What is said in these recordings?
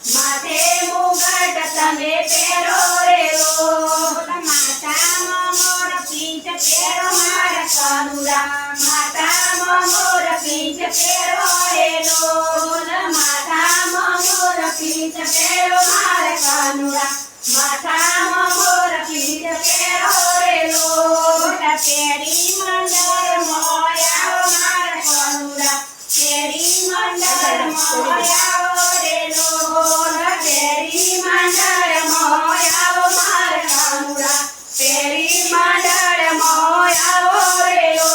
માથે મુગટ તમે પહેરો રે લો માથામાં મોર પીંછ પહેરો મારા કાનુડા માથામાં મોર પીંછ પહેરો રે લો માથામાં મોર પીંછ પહેરો મારા કાનુડા માથામાં મોર પીંછ પહેરો રે લો પેરી મંડળ મોયાઓ મારા કાનુડા પેરી મંડળ મોયાઓ રે લો પેરી મંડળ મોયાઓ મારા કાનુડા પેરી મંડળ મોયાઓ રે લો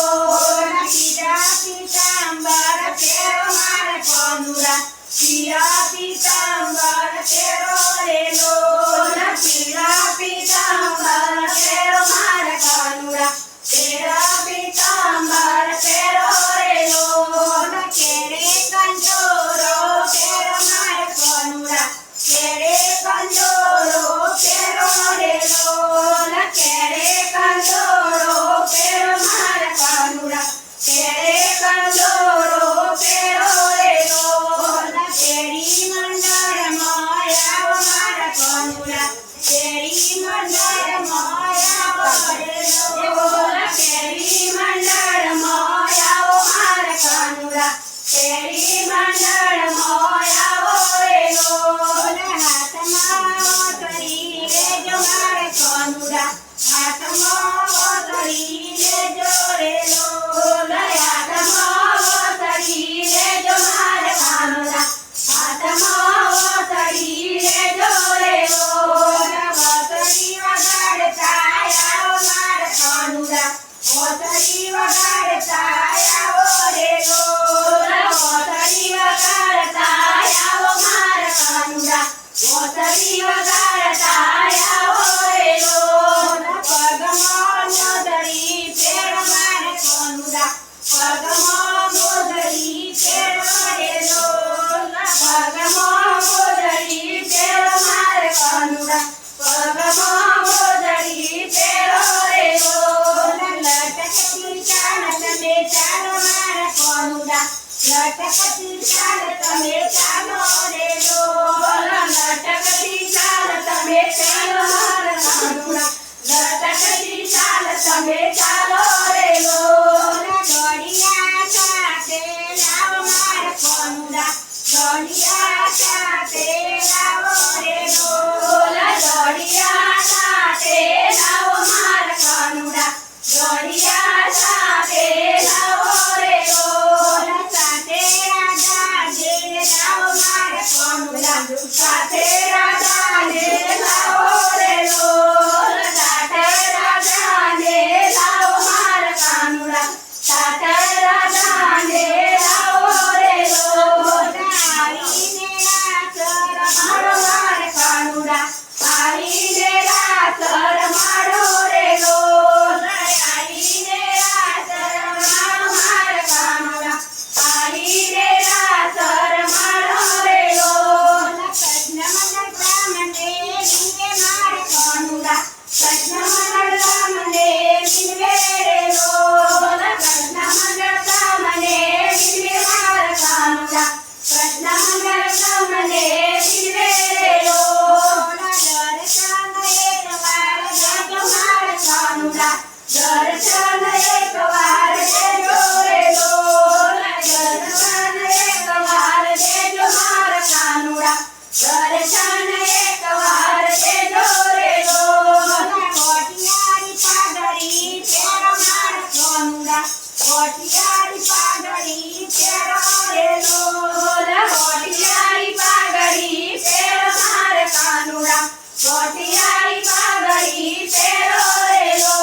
પીળા પીતાંબર પહેરો મારા કાનુડા પીળા પીતાંબર પહેરો રે લો પીળા પીતાંબર પહેરો મારા કાનુડા પીળા પીતાંબર પહેરો રે લો કેરે કંજોરો પહેરો મારા કાનુડા કેરે કંજોરો પહેરો રે લો કેરે કંજોરો પહેરો મારા કાનુડા કેરે કંજોરો પહેરો રે લો કેરી મંડળ મોયાઓ મારા કાનુડા કેરી મંડળ મોયાઓ રે લો કેરી મંડળ મોયાઓ મારા કાનુડા કેરી મંડળ મોયાઓ રે લો હાથમાં ઓતરી લેજો મારા કાનુડા હાથમાં ઓતરી લેજો રે લો હાથમાં ઓતરી લેજો મારા કાનુડા હાથમાં ઓતરી લેજો રે લો ઓતરી વગાડતા આવો મારા કાનુડા ઓતરી વગાડતા આવો રે લો ઓતરી વગાડતા આવો મારા કાનુડા ઓતરી વગાડતા આવો રે લો પગમાં મોદરી પહેરો મારા કાનુડા પગમાં મોદરી પહેરો રે લો પગમાં મોદરી પહેરો મારા કાનુડા પગમાં મોદરી પહેરો રે લો લટકતી ચાલ તમે ચાલો મારા કાનુડા લટકતી ચાલ તમે ચાલો રે લો લટકતી ચાલ તમે ચાલો મારા કાનુડા લટકતી ચાલ તમે ચાલો રે લો ઘડિયા સાથે લાવો મારા કાનુડા ઘડિયા સાથે લાવો રે લો ઘડિયા સાથે લાવો મારા કાનુડા ઘડિયા સાથે લાવો રે લો સાથે રાધા જે લાવો મારા કાનુડા સાથે રાધા જે લાવો રે લો સાથે રાધા જે લાવો મારા કાનુડા સાથે રાધા જે લાવો રે લો આવીને રાસ રમાડો મારા કાનુડા આવીને રાસ રમાડો રે લો આવીને રાસ રમાડો મારા કાનુડા આવીને રાસ રમાડો રે લો કૃષ્ણ મંડળ બ્રાહ્મણે વિનવે મારા કાનુડા કૃષ્ણ મંડળ બ્રાહ્મણે વિનવે રે લો કૃષ્ણ મંડળ બ્રાહ્મણે વિનવે મારા કાનુડા કૃષ્ણ મંડળ બ્રાહ્મણે વિનવે રે લો દર્શન એકવાર દેજો મારા કાનુડા દર્શન એકવાર દેજો રે લો દર્શન એકવાર દેજો મારા કાનુડા દર્શન એકવાર દેજો રે લો કોઠિયારી પાઘડી પહેરો મારા કાનુડા કોઠિયારી પાઘડી પહેરો રે લો કોઠિયારી પાઘડી પહેરો મારા કાનુડા કોઠિયારી પાઘડી પહેરો રે લો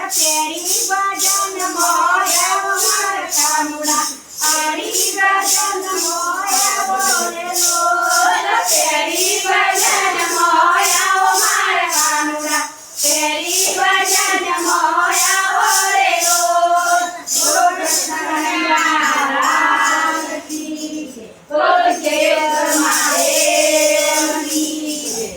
પેરી ભજન મોયાઓ મારા કાનુડા આરી ભજન મોયાઓ રે લો પેરી ભજન મોયાઓ મારા કાનુડા પેરી ભજન મોયાઓ રે લો બોલો કૃષ્ણ મહારાજ કી જય બોલો જય મહાદેવ કી જય